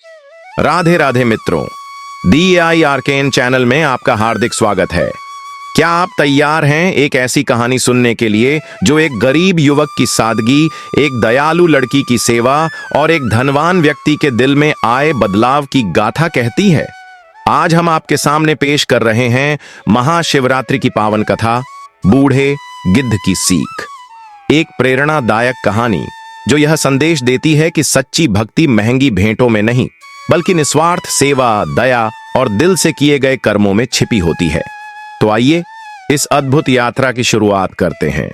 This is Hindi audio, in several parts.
राधे राधे मित्रों, DAI आर्केन चैनल में आपका हार्दिक स्वागत है। क्या आप तैयार हैं एक ऐसी कहानी सुनने के लिए जो एक गरीब युवक की सादगी, एक दयालु लड़की की सेवा और एक धनवान व्यक्ति के दिल में आए बदलाव की गाथा कहती है? आज हम आपके सामने पेश कर रहे हैं महाशिवरात्रि की पावन कथा, बूढ़े गिद्ध की सीख। एक प्रेरणादायक कहानी जो यह संदेश देती है कि सच्ची भक्ति महंगी भेंटों में नहीं, बल्कि निस्वार्थ सेवा, दया और दिल से किए गए कर्मों में छिपी होती है। तो आइए इस अद्भुत यात्रा की शुरुआत करते हैं।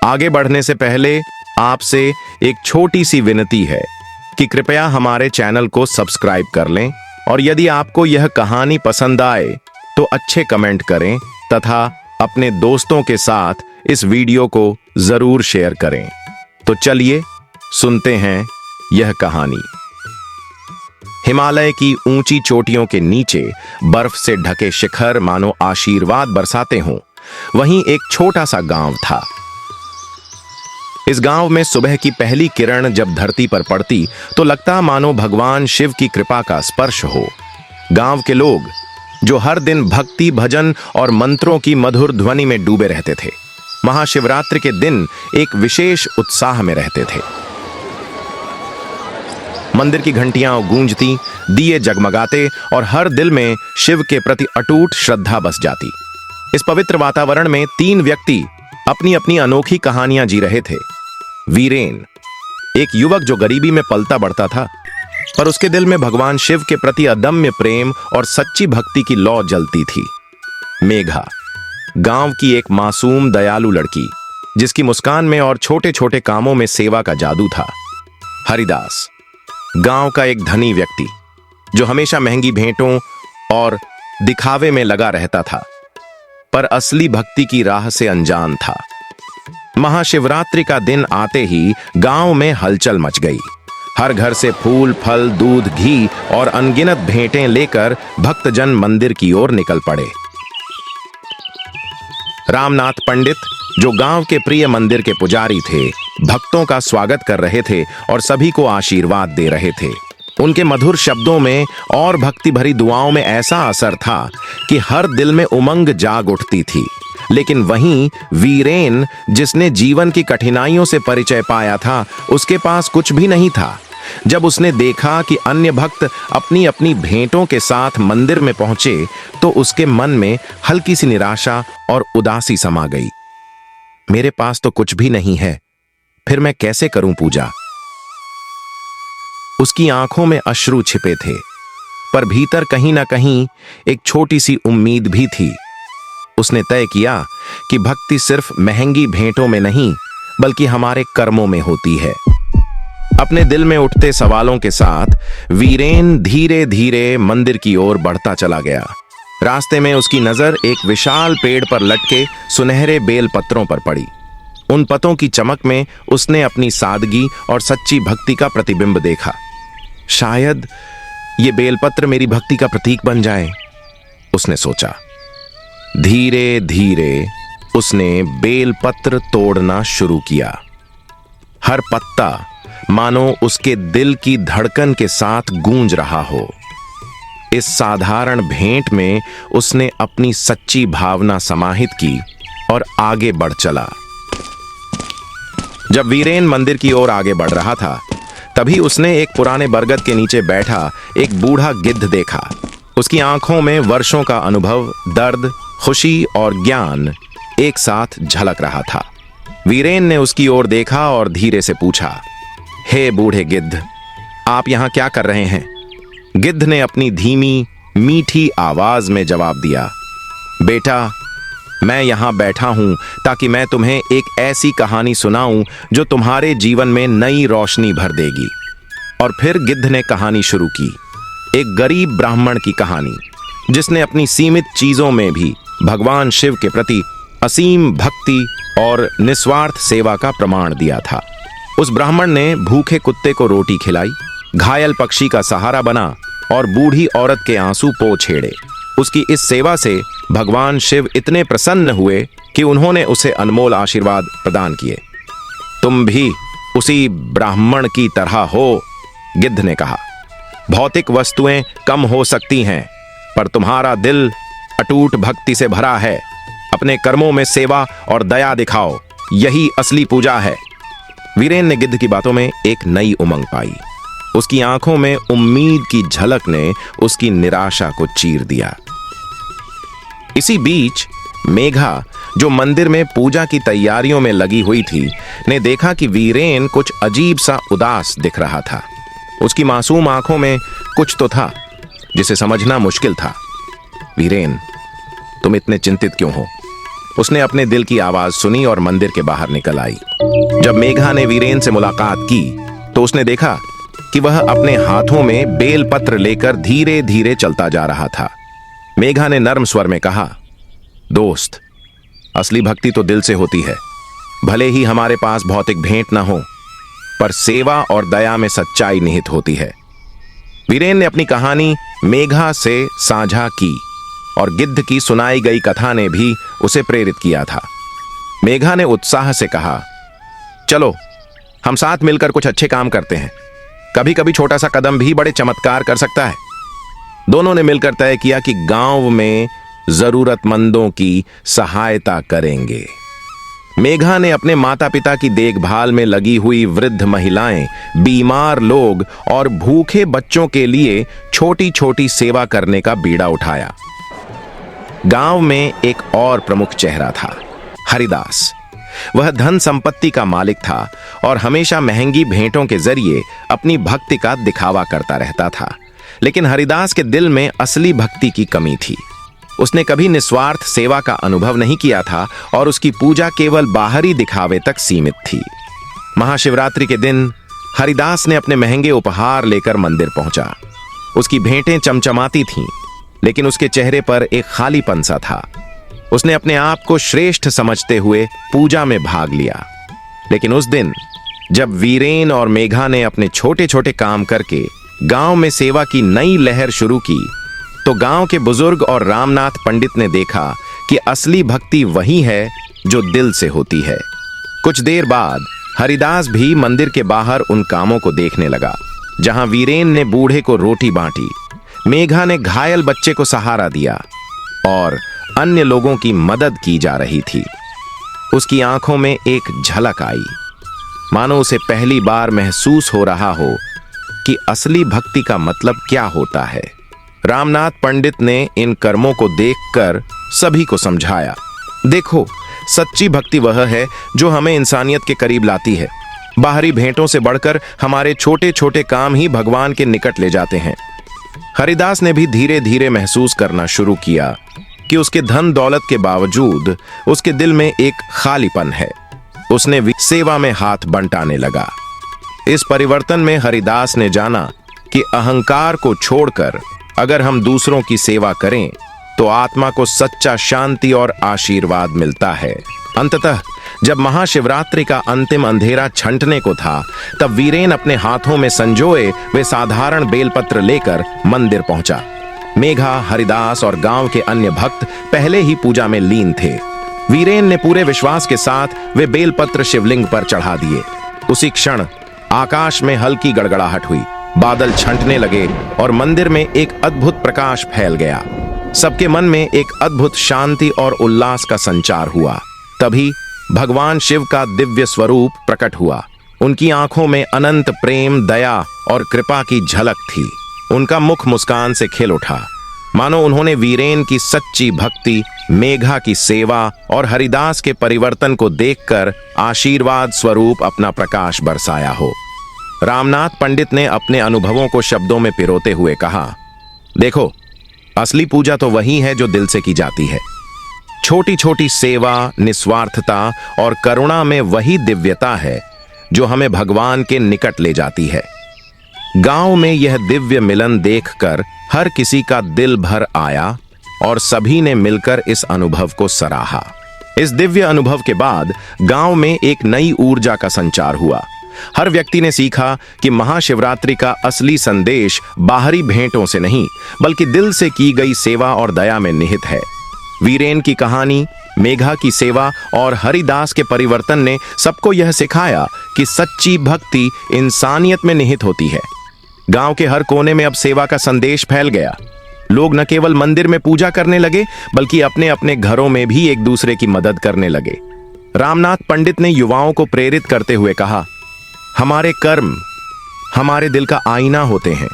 आगे बढ़ने से पहले आपसे एक छोटी सी विनती है कि कृपया हमारे चैनल को सब्सक्राइब कर लें और यदि आपको यह कहानी पसंद आए तो अच्छे कमेंट करें तथा अपने दोस्तों के साथ इस वीडियो को जरूर शेयर करें। तो चलिए सुनते हैं यह कहानी। हिमालय की ऊंची चोटियों के नीचे बर्फ से ढके शिखर मानो आशीर्वाद बरसाते हों, वहीं एक छोटा सा गांव था। इस गांव में सुबह की पहली किरण जब धरती पर पड़ती तो लगता मानो भगवान शिव की कृपा का स्पर्श हो। गांव के लोग जो हर दिन भक्ति, भजन और मंत्रों की मधुर ध्वनि में डूबे रहते थे, महाशिवरात्रि के दिन एक विशेष उत्साह में रहते थे। मंदिर की घंटियां गूंजती, दिए जगमगाते और हर दिल में शिव के प्रति अटूट श्रद्धा बस जाती। इस पवित्र वातावरण में तीन व्यक्ति अपनी अपनी अनोखी कहानियां जी रहे थे। वीरेन, एक युवक जो गरीबी में पलता बढ़ता था, पर उसके दिल में भगवान शिव के प्रति अदम्य प्रेम और सच्ची भक्ति की लौ जलती थी। मेघा, गांव की एक मासूम दयालु लड़की जिसकी मुस्कान में और छोटे छोटे कामों में सेवा का जादू था। हरिदास, गांव का एक धनी व्यक्ति जो हमेशा महंगी भेंटों और दिखावे में लगा रहता था, पर असली भक्ति की राह से अनजान था। महाशिवरात्रि का दिन आते ही गांव में हलचल मच गई। हर घर से फूल, फल, दूध, घी और अनगिनत भेंटें लेकर भक्तजन मंदिर की ओर निकल पड़े। रामनाथ पंडित, जो गांव के प्रिय मंदिर के पुजारी थे, भक्तों का स्वागत कर रहे थे और सभी को आशीर्वाद दे रहे थे। उनके मधुर शब्दों में और भक्ति भरी दुआओं में ऐसा असर था कि हर दिल में उमंग जाग उठती थी। लेकिन वहीं वीरेन, जिसने जीवन की कठिनाइयों से परिचय पाया था, उसके पास कुछ भी नहीं था। जब उसने देखा कि अन्य भक्त अपनी अपनी भेंटों के साथ मंदिर में पहुंचे तो उसके मन में हल्की सी निराशा और उदासी समा गई। मेरे पास तो कुछ भी नहीं है, फिर मैं कैसे करूं पूजा? उसकी आंखों में अश्रु छिपे थे, पर भीतर कहीं ना कहीं एक छोटी सी उम्मीद भी थी। उसने तय किया कि भक्ति सिर्फ महंगी भेंटों में नहीं, बल्कि हमारे कर्मों में होती है। अपने दिल में उठते सवालों के साथ वीरेन धीरे धीरे मंदिर की ओर बढ़ता चला गया। रास्ते में उसकी नजर एक विशाल पेड़ पर लटके सुनहरे बेल पत्रों पर पड़ी। उन पतों की चमक में उसने अपनी सादगी और सच्ची भक्ति का प्रतिबिंब देखा। शायद ये बेलपत्र मेरी भक्ति का प्रतीक बन जाए, उसने सोचा। धीरे धीरे उसने बेलपत्र तोड़ना शुरू किया। हर पत्ता मानो उसके दिल की धड़कन के साथ गूंज रहा हो। इस साधारण भेंट में उसने अपनी सच्ची भावना समाहित की और आगे बढ़ चला। जब वीरेन मंदिर की ओर आगे बढ़ रहा था, तभी उसने एक पुराने बरगद के नीचे बैठा एक बूढ़ा गिद्ध देखा। उसकी आंखों में वर्षों का अनुभव, दर्द, खुशी और ज्ञान एक साथ झलक रहा था। वीरेन ने उसकी ओर देखा और धीरे से पूछा, हे बूढ़े गिद्ध, आप यहां क्या कर रहे हैं? गिद्ध ने अपनी धीमी मीठी आवाज में जवाब दिया, बेटा, मैं यहां बैठा हूं ताकि मैं तुम्हें एक ऐसी कहानी सुनाऊं जो तुम्हारे जीवन में नई रोशनी भर देगी। और फिर गिद्ध ने कहानी शुरू की, एक गरीब ब्राह्मण की कहानी जिसने अपनी सीमित चीजों में भी भगवान शिव के प्रति असीम भक्ति और निस्वार्थ सेवा का प्रमाण दिया था। उस ब्राह्मण ने भूखे कुत्ते को रोटी खिलाई, घायल पक्षी का सहारा बना और बूढ़ी औरत के आंसू पो छेड़े। उसकी इस सेवा से भगवान शिव इतने प्रसन्न हुए कि उन्होंने उसे अनमोल आशीर्वाद प्रदान किए। तुम भी उसी ब्राह्मण की तरह हो, गिद्ध ने कहा। भौतिक वस्तुएं कम हो सकती हैं, पर तुम्हारा दिल अटूट भक्ति से भरा है। अपने कर्मों में सेवा और दया दिखाओ, यही असली पूजा है। वीरेन ने गिद्ध की बातों में एक नई उमंग पाई। उसकी आंखों में उम्मीद की झलक ने उसकी निराशा को चीर दिया। इसी बीच मेघा, जो मंदिर में पूजा की तैयारियों में लगी हुई थी, ने देखा कि वीरेन कुछ अजीब सा उदास दिख रहा था। उसकी मासूम आंखों में कुछ तो था जिसे समझना मुश्किल था। वीरेन, तुम इतने चिंतित क्यों हो? उसने अपने दिल की आवाज सुनी और मंदिर के बाहर निकल आई। जब मेघा ने वीरेन से मुलाकात की तो उसने देखा कि वह अपने हाथों में बेलपत्र लेकर धीरे धीरे चलता जा रहा था। मेघा ने नर्म स्वर में कहा, दोस्त, असली भक्ति तो दिल से होती है। भले ही हमारे पास भौतिक भेंट ना हो, पर सेवा और दया में सच्चाई निहित होती है। वीरेन ने अपनी कहानी मेघा से साझा की और गिद्ध की सुनाई गई कथा ने भी उसे प्रेरित किया था। मेघा ने उत्साह से कहा, चलो हम साथ मिलकर कुछ अच्छे काम करते हैं। कभी कभी छोटा सा कदम भी बड़े चमत्कार कर सकता है। दोनों ने मिलकर तय किया कि गांव में जरूरतमंदों की सहायता करेंगे। मेघा ने अपने माता पिता की देखभाल में लगी हुई वृद्ध महिलाएं, बीमार लोग और भूखे बच्चों के लिए छोटी छोटी सेवा करने का बीड़ा उठाया। गांव में एक और प्रमुख चेहरा था, हरिदास। वह धन संपत्ति का मालिक था और हमेशा महंगी भेंटों के जरिए अपनी भक्ति का दिखावा करता रहता था। लेकिन हरिदास के दिल में असली भक्ति की कमी थी। उसने कभी निस्वार्थ सेवा का अनुभव नहीं किया था और उसकी पूजा केवल बाहरी दिखावे तक सीमित थी। महाशिवरात्रि के दिन हरिदास ने अपने महंगे उपहार लेकर मंदिर पहुंचा। उसकी भेंटें चमचमाती थीं, लेकिन उसके चेहरे पर एक खालीपन सा था। उसने अपने आप को श्रेष्ठ समझते हुए पूजा में भाग लिया। लेकिन उस दिन जब वीरेन और मेघा ने अपने छोटे छोटे काम करके गांव में सेवा की नई लहर शुरू की, तो गांव के बुजुर्ग और रामनाथ पंडित ने देखा कि असली भक्ति वही है जो दिल से होती है। कुछ देर बाद हरिदास भी मंदिर के बाहर उन कामों को देखने लगा, जहां वीरेन ने बूढ़े को रोटी बांटी, मेघा ने घायल बच्चे को सहारा दिया और अन्य लोगों की मदद की जा रही थी। उसकी आंखों में एक झलक आई, मानो उसे पहली बार महसूस हो रहा हो कि असली भक्ति का मतलब क्या होता है। रामनाथ पंडित ने इन कर्मों को देखकर सभी को समझाया, देखो, सच्ची भक्ति वह है जो हमें इंसानियत के करीब लाती है। बाहरी भेंटों से बढ़कर हमारे छोटे छोटे काम ही भगवान के निकट ले जाते हैं। हरिदास ने भी धीरे धीरे महसूस करना शुरू किया कि उसके धन दौलत के बावजूद उसके दिल में एक खालीपन है। उसने सेवा में हाथ बंटाने लगा। इस परिवर्तन में हरिदास ने जाना कि अहंकार को छोड़कर अगर हम दूसरों की सेवा करें तो आत्मा को सच्चा शांति और आशीर्वाद मिलता है। अंततः जब महाशिवरात्रि का अंतिम अंधेरा छंटने को था, तब वीरेन अपने हाथों में संजोए वे साधारण बेलपत्र लेकर मंदिर पहुंचा। मेघा, हरिदास और गांव के अन्य भक्त पहले ही पूजा में लीन थे। वीरेन ने पूरे विश्वास के साथ वे बेलपत्र शिवलिंग पर चढ़ा दिए। उसी क्षण आकाश में हल्की गड़गड़ाहट हुई, बादल छंटने लगे और मंदिर में एक अद्भुत प्रकाश फैल गया। सबके मन में एक अद्भुत शांति और उल्लास का संचार हुआ। तभी भगवान शिव का दिव्य स्वरूप प्रकट हुआ। उनकी आंखों में अनंत प्रेम, दया और कृपा की झलक थी। उनका मुख मुस्कान से खिल उठा, मानो उन्होंने वीरेन की सच्ची भक्ति, मेघा की सेवा और हरिदास के परिवर्तन को देखकर आशीर्वाद स्वरूप अपना प्रकाश बरसाया हो। रामनाथ पंडित ने अपने अनुभवों को शब्दों में पिरोते हुए कहा, देखो, असली पूजा तो वही है जो दिल से की जाती है। छोटी छोटी सेवा, निस्वार्थता और करुणा में वही दिव्यता है जो हमें भगवान के निकट ले जाती है। गांव में यह दिव्य मिलन देखकर हर किसी का दिल भर आया और सभी ने मिलकर इस अनुभव को सराहा। इस दिव्य अनुभव के बाद गांव में एक नई ऊर्जा का संचार हुआ। हर व्यक्ति ने सीखा कि महाशिवरात्रि का असली संदेश बाहरी भेंटों से नहीं, बल्कि दिल से की गई सेवा और दया में निहित है। वीरेन की कहानी, मेघा की सेवा और हरिदास के परिवर्तन ने सबको यह सिखाया कि सच्ची भक्ति इंसानियत में निहित होती है। गांव के हर कोने में अब सेवा का संदेश फैल गया। लोग न केवल मंदिर में पूजा करने लगे बल्कि अपने अपने घरों में भी एक दूसरे की मदद करने लगे। रामनाथ पंडित ने युवाओं को प्रेरित करते हुए कहा, हमारे कर्म हमारे दिल का आईना होते हैं।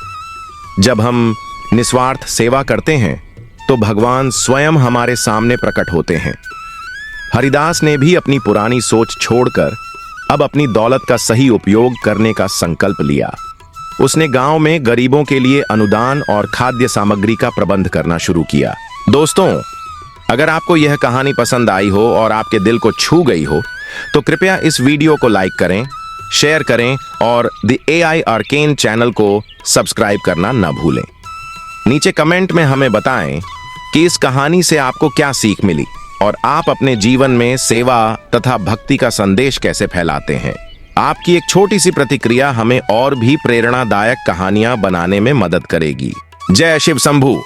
जब हम निस्वार्थ सेवा करते हैं तो भगवान स्वयं हमारे सामने प्रकट होते हैं। हरिदास ने भी अपनी पुरानी सोच छोड़कर अब अपनी दौलत का सही उपयोग करने का संकल्प लिया। उसने गांव में गरीबों के लिए अनुदान और खाद्य सामग्री का प्रबंध करना शुरू किया। दोस्तों, अगर आपको यह कहानी पसंद आई हो और आपके दिल को छू गई हो तो कृपया इस वीडियो को लाइक करें, शेयर करें और द AI आर्केन चैनल को सब्सक्राइब करना न भूलें। नीचे कमेंट में हमें बताएं कि इस कहानी से आपको क्या सीख मिली और आप अपने जीवन में सेवा तथा भक्ति का संदेश कैसे फैलाते हैं। आपकी एक छोटी सी प्रतिक्रिया हमें और भी प्रेरणादायक कहानियां बनाने में मदद करेगी। जय शिव शंभू।